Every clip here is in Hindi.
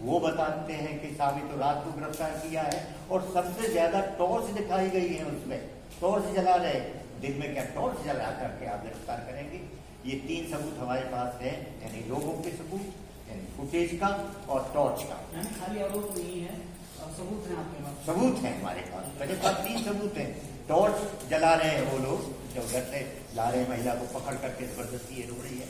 वो बताते हैं कि साबित तो रात को गिरफ्तार किया है, और सबसे ज्यादा टॉर्च दिखाई गई है उसमें, टॉर्च जला रहे, दिन में क्या टॉर्च जला करके आप गिरफ्तार करेंगे। ये 3 सबूत हमारे पास है, यानी लोगों के सबूत, यानी फुटेज का और टॉर्च का। खाली आरोप नहीं है, सबूत है आपके पास? सबूत है हमारे पास, मेरे पास 3 सबूत हैं। टॉर्च जला रहे हैं वो लोग, जो घर से ला रहे हैं महिला को पकड़ करके, जबरदस्ती ये रो रही है,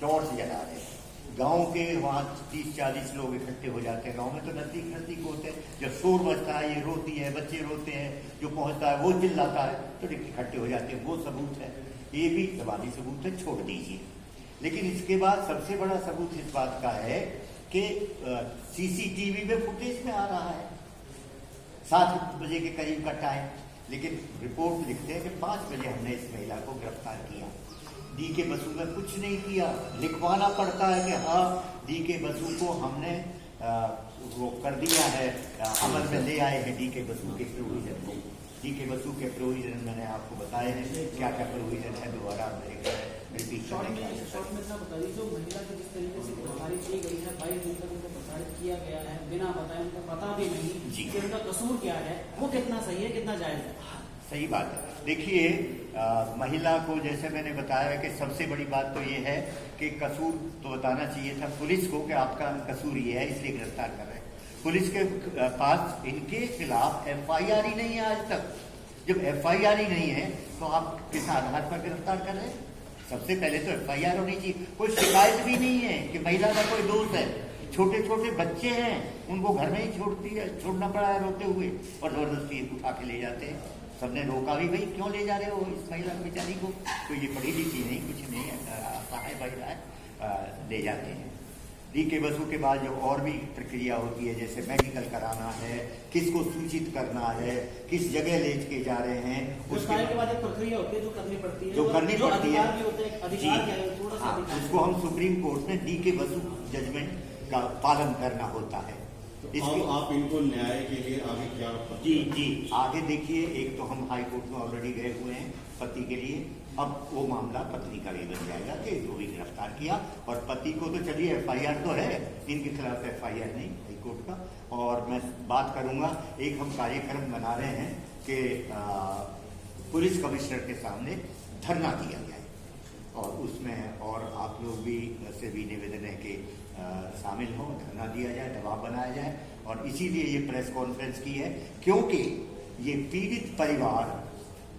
टॉर्च जला रहे हैं। गांव के वहाँ 30-40 लोग इकट्ठे हो जाते हैं, गांव में तो नजदीक नजदीक होते हैं, जब शोर बजता है, ये रोती है, बच्चे रोते हैं, जो पहुंचता है वो चिल्लाता है, तो इकट्ठे हो जाते हैं, वो सबूत है। ये भी जवाबी सबूत है, छोड़ दीजिए। लेकिन इसके बाद सबसे बड़ा सबूत इस बात का है कि सीसीटीवी में फुटेज में आ रहा है 7 बजे के करीब का टाइम, लेकिन रिपोर्ट लिखते हैं कि 5 बजे हमने इस महिला को गिरफ्तार किया। डीके बसु में कुछ नहीं किया, लिखवाना पड़ता है कि हाँ डीके बसु को हमने वो कर दिया है, अमल में ले आए हैं डीके बसु के प्रोविजन को। डीके बसु के प्रोविजन मैंने आपको बताए हैं क्या क्या प्रोविजन है, दोबारा रिपीट करने का। शॉर्ट में इतना बता दीजिए, जो महिला को जिस तरीके से गिरफ्तारी की गई है, 22 दिन तक उनको प्रताड़ित किया गया है बिना बताए, उनको पता भी नहीं कि उनका कसूर क्या है, वो कितना सही है, कितना जायज है? सही बात है। देखिए, महिला को जैसे मैंने बताया कि सबसे बड़ी बात तो ये है कि कसूर तो बताना चाहिए था पुलिस को कि आपका कसूर ये है, इसलिए गिरफ्तार कर रहे हैं। पुलिस के पास इनके खिलाफ FIR ही नहीं है आज तक। जब FIR ही नहीं है तो आप किस आधार पर गिरफ्तार कर रहे हैं? सबसे पहले तो FIR होनी चाहिए। कोई शिकायत भी नहीं है कि महिला का कोई दोष है, छोटे छोटे बच्चे हैं, उनको घर में ही छोड़ना पड़ा है रोते हुए, और जबरदस्ती उठा के ले जाते हैं। सबने रोका भी, भाई क्यों ले जा रहे हो इस महिला बेचारी को, तो ये पढ़ी लिखी नहीं, कुछ नहीं है, ले जाते हैं। डीके बसु के बाद जो और भी प्रक्रिया होती है, जैसे मेडिकल कराना है, किसको सूचित करना है, किस जगह ले के जा रहे हैं, उसके बाद एक प्रक्रिया होती है जो करनी पड़ती है, जो करनी पड़ती है, उसको हम सुप्रीम कोर्ट में डीके बसु जजमेंट का पालन करना होता है। इसके आप इनको न्याय के लिए आगे क्या? जी आगे देखिए, एक तो हम हाई कोर्ट में ऑलरेडी गए हुए हैं पति के लिए, अब वो मामला पत्नी का भी बन जाएगा कि जो भी गिरफ्तार किया, और पति को तो चलिए FIR तो है, इनके खिलाफ FIR नहीं हाई कोर्ट का। और मैं बात करूंगा, एक हम कार्यक्रम बना रहे हैं कि पुलिस कमिश्नर के सामने धरना दिया जाए, और उसमें और आप लोग भी से भी निवेदन है कि शामिल हो, धरना दिया जाए, दबाव बनाया जाए। और इसीलिए ये प्रेस कॉन्फ्रेंस की है, क्योंकि ये पीड़ित परिवार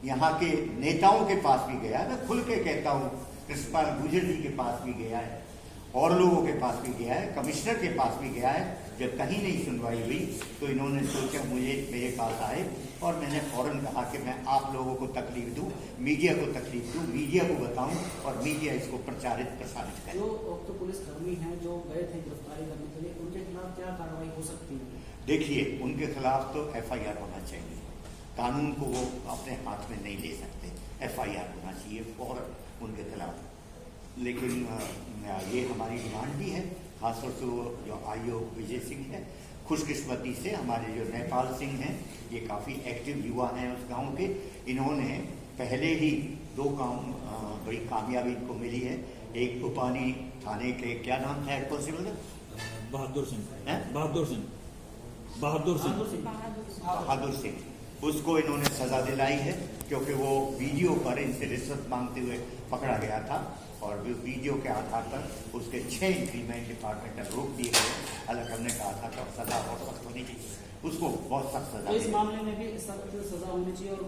यहाँ के नेताओं के पास भी गया, मैं खुल के कहता हूँ, कृष्णपाल गुर्जर जी के पास भी गया है, और लोगों के पास भी गया है, कमिश्नर के पास भी गया है। जब कहीं नहीं सुनवाई हुई तो इन्होंने सोचा मेरे पास आए, और मैंने फौरन कहा कि मैं आप लोगों को तकलीफ दूं, मीडिया को तकलीफ दूं, मीडिया को बताऊं, और मीडिया इसको प्रचारित प्रसारित करे। जो तो पुलिसकर्मी हैं जो गए थे गिरफ्तारी करने के लिए, उनके खिलाफ क्या कार्रवाई हो सकती है? देखिए, उनके खिलाफ तो FIR होना चाहिए, कानून को वो अपने हाथ में नहीं ले सकते, FIR होना चाहिए फौरन उनके खिलाफ। लेकिन ये हमारी डिमांड भी है, खासतौर से वो जो IO विजय सिंह है, खुशकिस्मती से हमारे जो नेपाल सिंह हैं, ये काफ़ी एक्टिव युवा हैं उस गांव के, इन्होंने पहले ही 2 काम बड़ी कामयाबी इनको मिली है। एक उपानी थाने के क्या नाम था कॉन्स्टेबल? बहादुर सिंह, उसको इन्होंने सजा दिलाई है, क्योंकि वो वीडियो पर इनसे रिश्वत मांगते हुए पकड़ा गया था, और वीडियो के आधार पर उसके 6 इंक्रीमेंट डिपार्टमेंटल रोक दिए गए। अलग हमने कहा था कि सजा बहुत सख्त होनी चाहिए, उसको बहुत सख्त सजा। तो इस मामले में भी सख्त सजा होनी चाहिए, और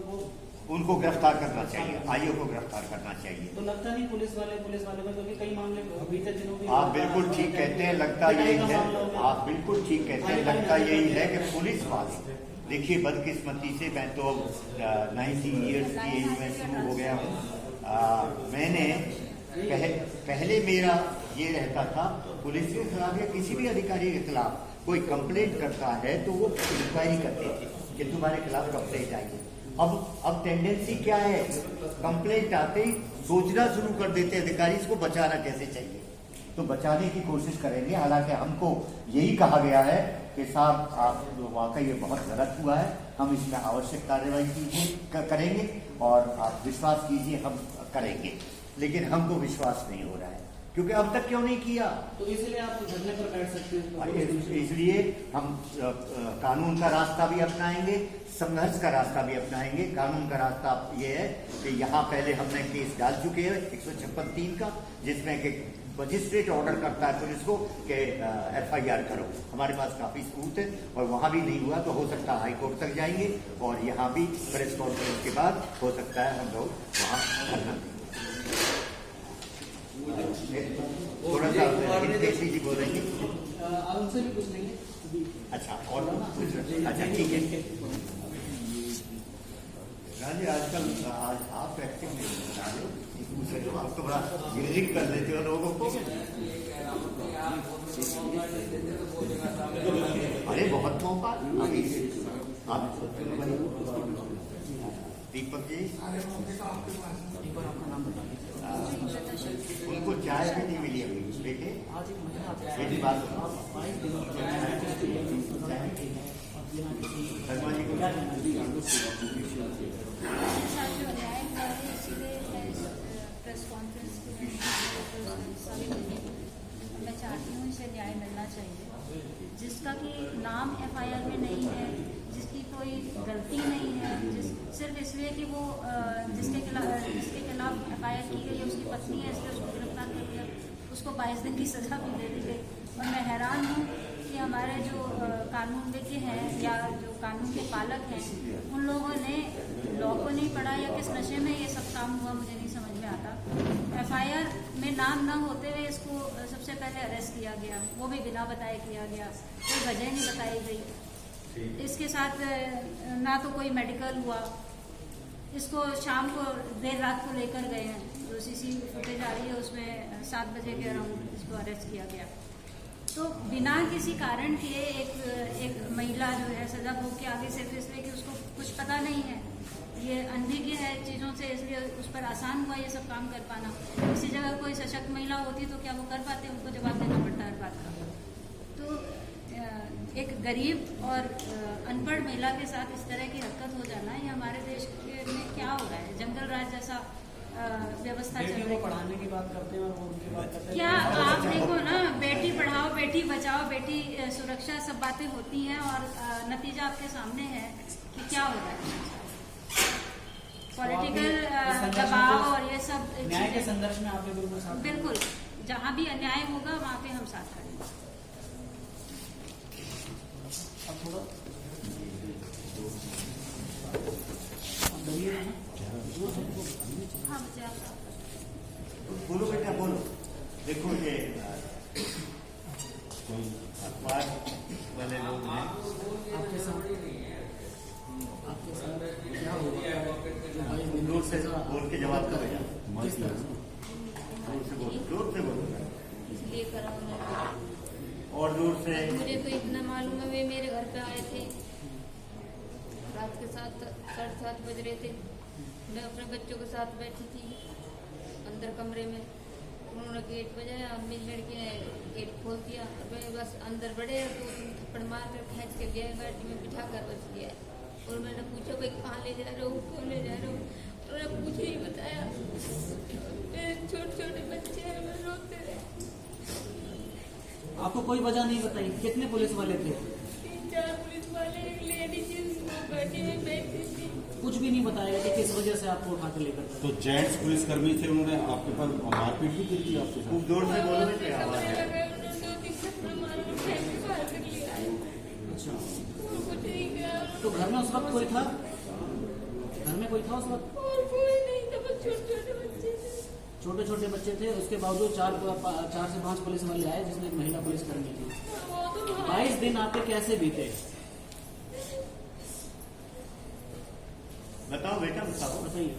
उनको गिरफ्तार करना चाहिए, IO को गिरफ्तार करना चाहिए। तो लगता नहीं पुलिस वाले में, क्योंकि कई मामले बीते दिनों में आप बिल्कुल ठीक कहते हैं, लगता यही है, आप बिल्कुल ठीक कहते हैं, लगता यही है कि पुलिस वाले, देखिए बदकिस्मती से मैं तो 90 ईयर्स की एज में शुरू हो गया हूँ। मैंने पहले मेरा ये रहता था, पुलिस के खिलाफ या किसी भी अधिकारी के खिलाफ कोई कंप्लेंट करता है तो वो इंक्वायरी करते थे कि तुम्हारे खिलाफ कंप्लेंट आई है। अब टेंडेंसी क्या है, कंप्लेंट आते ही सोचना शुरू कर देते अधिकारी इसको बचाना कैसे चाहिए, तो बचाने की कोशिश करेंगे। हालांकि हमको यही कहा गया है कि साहब आप वाकई ये बहुत गलत हुआ है, हम इसमें आवश्यक कार्रवाई करेंगे, और आप विश्वास कीजिए हम करेंगे, लेकिन हमको विश्वास नहीं हो रहा है। क्योंकि अब तक क्यों नहीं किया? तो इसलिए आप धरने पर बैठ सकते हैं। इसलिए हम कानून का रास्ता भी अपनाएंगे, संघर्ष का रास्ता भी अपनाएंगे। कानून का रास्ता ये है कि यहाँ पहले हमने केस डाल चुके हैं 156(3) का, जिसमें कि मजिस्ट्रेट ऑर्डर करता है पुलिस को कि FIR करो। हमारे पास काफी सबूत है, और वहां भी नहीं हुआ तो हो सकता है हाई कोर्ट तक जाएंगे, और यहाँ भी प्रेस कॉन्फ्रेंस के बाद हो सकता है हम लोग वहाँ धरना देंगे। थोड़ा सा हिंदी जी बोलेंगे। आप उनसे भी पूछ लेंगे। अच्छा, और अच्छा ठीक है। राजे आजकल आज आप एक्टिंग नहीं बता रहे हो, दूसरे तो आप तो बड़ा म्यूजिक कर लेते हो लोगों को। अरे बहुत मौका अभी आप दीपक जी, एक बार अपना नाम बता दीजिए। उनको चाय भी नहीं मिली अभी बेटे। आज एक महिला मेरी बात सुनो। आप 22 दिनों से शर्मा जी को क्या कहना साथ जो न्याय कार्य इसीलिए प्रेस कॉन्फ्रेंस सभी मिले। मैं चाहती हूँ इसे न्याय मिलना चाहिए, जिसका कि नाम FIR में नहीं है, जिसकी कोई गलती नहीं है, सिर्फ इसलिए कि वो जिसके खिलाफ FIR की गई है उसकी पत्नी है, इसलिए उसको गिरफ्तार कर लिया, उसको 22 दिन की सजा भी दे दी गई। और मैं हैरान हूँ कि हमारे जो कानूनविज्ञ हैं या जो कानून के पालक हैं, उन लोगों ने लॉ को नहीं पढ़ा या किस नशे में ये सब काम हुआ मुझे नहीं समझ में आता। FIR में नाम न होते हुए इसको सबसे पहले अरेस्ट किया गया, वो भी बिना बताए किया गया, कोई वजह नहीं बताई गई। इसके साथ ना तो कोई मेडिकल हुआ, इसको शाम को देर रात को लेकर गए हैं, जो CC फुटेज आ रही है उसमें 7 बजे के अराउंड इसको अरेस्ट किया गया। तो बिना किसी कारण के एक महिला जो है सजा भोग के आगे सिर्फ इसलिए कि उसको कुछ पता नहीं है, ये अनभिज्ञ है चीज़ों से, इसलिए उस पर आसान हुआ ये सब काम कर पाना। इसी जगह कोई सशक्त महिला होती तो क्या वो कर पाते? उनको जवाब देना पड़ता हर बात का। तो एक गरीब और अनपढ़ महिला के साथ इस तरह की हरकत हो जाना, ये हमारे देश में क्या हो रहा है? जंगल राज जैसा व्यवस्था चल रही है। पढ़ाने की बात करते हैं और वो उनकी बात करते हैं। क्या आप देखो ना, बेटी पढ़ाओ, बेटी बचाओ, बेटी सुरक्षा, सब बातें होती हैं और नतीजा आपके सामने है कि क्या हो रहा है। पॉलिटिकल दबाव और ये सब न्याय के संघर्ष में आप बिल्कुल साथ। बिल्कुल, जहाँ भी अन्याय होगा वहाँ पे हम साथ खड़ेंगे। अब थोड़ा डरिए ना। हाँ बच्चे आप बोलो बेटा बोलो। देखो ये अखबार वाले लोग हैं, आपके साथ क्या होगा? दूर से बोल के जवाब दो बेटा, किस तरह से? दूर से बोलो इसलिए करा उन्होंने। और दूर से। मुझे तो इतना मालूम है, वे मेरे घर पे आए थे रात के 7:30 बज रहे थे। मैं अपने बच्चों के साथ बैठी थी अंदर कमरे में, उन्होंने गेट बजाया, अम्मी लड़की ने गेट खोल दिया, मैं बस अंदर बढ़े तो थप्पड़ मार कर खींच के गया, गाड़ी में बिठा कर बच गया। और मैंने पूछा भाई कहाँ ले जा रहे हो, क्यों ले जा रहे हो? उन्होंने कुछ नहीं बताया। मेरे छोटे छोटे बच्चे हैं, मैं रोते रहे। आपको कोई वजह नहीं बताई? कितने पुलिस वाले थे? 3-4 पुलिस वाले, एक लेडीज गाड़ी में बैठी थी। कुछ भी नहीं बताया कि किस वजह से आपको उठा कर लेकर गए? तो जेंट्स पुलिसकर्मी थे, उन्होंने आपके पास मारपीट भी की थी आपके खूब साथ? जोर से बोलो बेटे, आवाज है। अच्छा, तो घर में उस वक्त कोई था? घर में कोई था उस वक्त? छोटे छोटे बच्चे थे, उसके बावजूद 4 से 5 पुलिस वाले आए, जिसमें एक महिला पुलिसकर्मी थी। 22 दिन आपके कैसे बीते? बताओ बेटा बताओ। बताइए।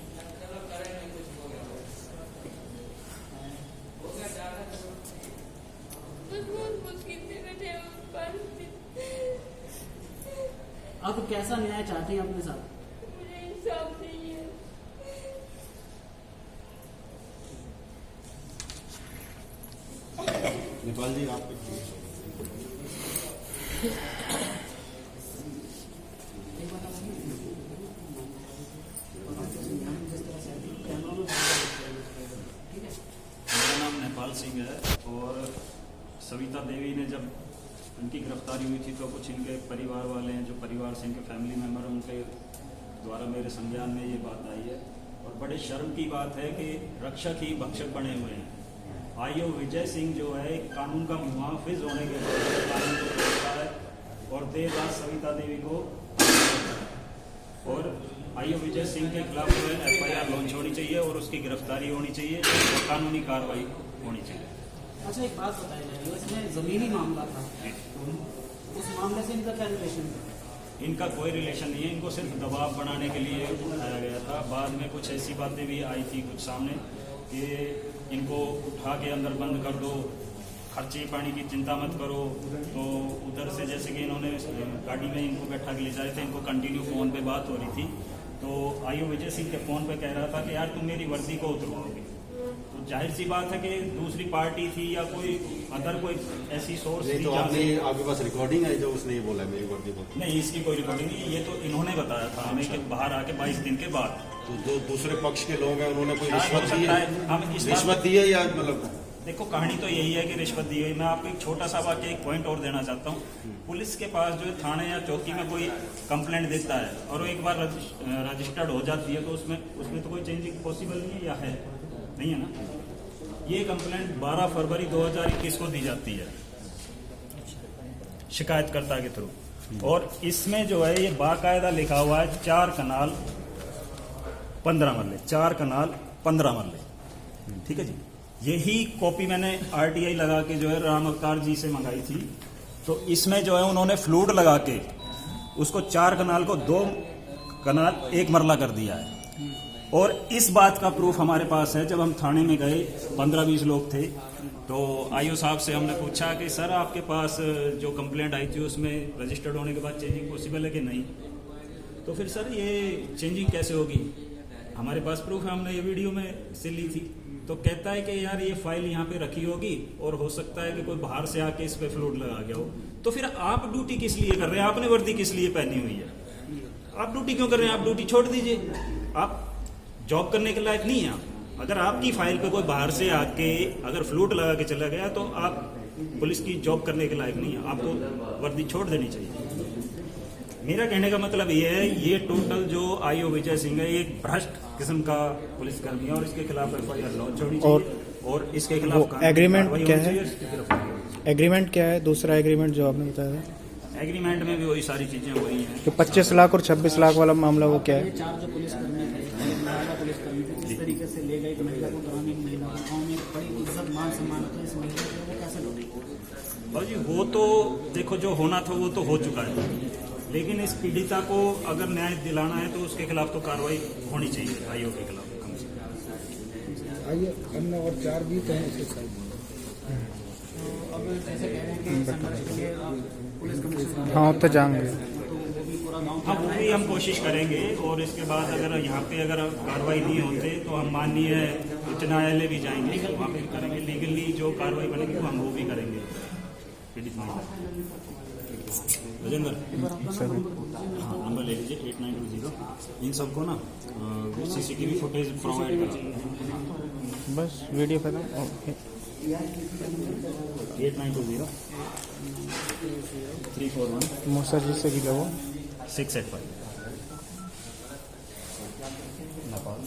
आप कैसा न्याय चाहते हैं अपने साथ? मुझे इंसाफ चाहिए। नेपाल जी आप मेरा नाम नेपाल सिंह है, इनकी गिरफ्तारी हुई थी तो कुछ इनके परिवार वाले हैं, जो परिवार से इनके फैमिली मेम्बर हैं, उनके द्वारा मेरे संज्ञान में ये बात आई है। और बड़े शर्म की बात है कि रक्षक ही भक्षक बने हुए हैं। आईओ विजय सिंह जो है कानून का मुहाफिज होने के बाद कानून को तोड़ता है और देर रात सविता देवी को, और आईओ विजय सिंह के खिलाफ जो है FIR लॉन्च होनी चाहिए और उसकी गिरफ्तारी होनी चाहिए और कानूनी कार्रवाई होनी चाहिए। अच्छा, एक बात बताई जाएगी, इसमें जमीनी मामला था, उस मामले से इनका क्या रिलेशन था? इनका कोई रिलेशन नहीं है, इनको सिर्फ दबाव बनाने के लिए उठाया गया था। बाद में कुछ ऐसी बातें भी आई थी कुछ सामने कि इनको उठा के अंदर बंद कर दो, खर्चे पानी की चिंता मत करो। तो उधर से जैसे कि इन्होंने गाड़ी में इनको बैठा के ले जा रहे थे, इनको कंटिन्यू फ़ोन पे बात हो रही थी। तो आईओ विजय सिंह के फ़ोन पे कह रहा था कि यार तुम मेरी वर्दी को उतरवाओगे। तो जाहिर सी बात है कि दूसरी पार्टी थी या कोई अदर कोई ऐसी सोर्स थी। तो आपके पास रिकॉर्डिंग है जो उसने ये बोला मेरी वर्दी को? नहीं, इसकी कोई रिकॉर्डिंग नहीं है, ये तो इन्होंने बताया था हमें कि बाहर आके 22 दिन के बाद। तो जो दूसरे पक्ष के लोग हैं उन्होंने कोई हो रिश्वत दी सकता है? है हम इस रिश्वत दी है या मतलब? देखो, कहानी तो यही है कि रिश्वत दी हुई। मैं आपको एक छोटा सा वाक्य, एक पॉइंट और देना चाहता हूँ। पुलिस के पास जो है थाने या चौकी में कोई कंप्लेंट देता है और वो एक बार रजिस्टर्ड हो जाती है तो उसमें तो कोई चेंजिंग पॉसिबल नहीं है, या है? नहीं है ना। ये कंप्लेंट 12 फरवरी 2021 को दी जाती है शिकायतकर्ता के थ्रू, और इसमें जो है ये बाकायदा लिखा हुआ है 4 कनाल 15 मरले, 4 कनाल 15 मरले। ठीक है जी, यही कॉपी मैंने RTI लगा के जो है राम अवतार जी से मंगाई थी। तो इसमें जो है उन्होंने फ्लूड लगा के उसको 4 कनाल को 2 कनाल 1 मरला कर दिया है। और इस बात का प्रूफ हमारे पास है। जब हम थाने में गए, 15-20 लोग थे, तो आईओ साहब से हमने पूछा कि सर आपके पास जो कंप्लेंट आई थी उसमें रजिस्टर्ड होने के बाद चेंजिंग पॉसिबल है कि नहीं? तो फिर सर ये चेंजिंग कैसे होगी? हमारे पास प्रूफ है, हमने ये वीडियो में से ली थी। तो कहता है कि यार ये फाइल यहाँ पे रखी होगी और हो सकता है कि कोई बाहर से आके इस पे फ्लूड लगा गया हो। तो फिर आप ड्यूटी किस लिए कर रहे हैं? आपने वर्दी किस लिए पहनी हुई है? आप ड्यूटी क्यों कर रहे हैं? आप ड्यूटी छोड़ दीजिए। आप जॉब करने के लायक नहीं है। अगर आपकी फाइल पे कोई बाहर से आके अगर फ्लूट लगा के चला गया तो आप पुलिस की जॉब करने के लायक नहीं है, आपको वर्दी छोड़ देनी चाहिए। मेरा कहने का मतलब ये है, ये टोटल जो आईओ विजय सिंह है, एक भ्रष्ट किस्म का पुलिसकर्मी है और इसके खिलाफ FIR लॉन्च होनी चाहिए और इसके खिलाफ एग्रीमेंट क्या है? एग्रीमेंट क्या है? दूसरा एग्रीमेंट जो आपने बताया, एग्रीमेंट में भी वही सारी चीजें वही हैं। जो 25 लाख और 26 लाख वाला मामला, वो क्या ये है? 4 जो पुलिसकर्मी थे, महिला पुलिसकर्मी थे, जिस तरीके से ले गए महिला को, ग्रामीण महिला गाँव में बड़ी इज्जत मान सम्मान था इस महिला को, वो कैसे लौटेगी? और जी वो तो देखो, जो होना था वो तो हो चुका है, लेकिन इस पीड़िता को अगर न्याय दिलाना है तो उसके खिलाफ तो कार्रवाई होनी चाहिए आईओ के खिलाफ कम से कम। आइए, अन्य और 4 भी तो हैं इसके साथ। तो अब जैसे कह रहे हैं कि संघर्ष के लिए आप पुलिस कमिश्नर, हाँ, तो जाएंगे। तो वो भी पूरा गाँव हाँ, वो भी हम कोशिश करेंगे। और इसके बाद अगर यहाँ पे अगर कार्रवाई नहीं होते तो हम माननीय उच्च न्यायालय भी जाएंगे, तो वहाँ पे करेंगे लीगली जो कार्रवाई बनेगी वो हम वो भी करेंगे पीड़ित महिला। राजेंद्र, हाँ, नंबर ले लीजिए 8920। इन सबको ना CCTV फुटेज प्रोवाइड करा, बस वीडियो खत्म। ओके, 8920 341 मूसा जी से भी लो 685 नेपाल।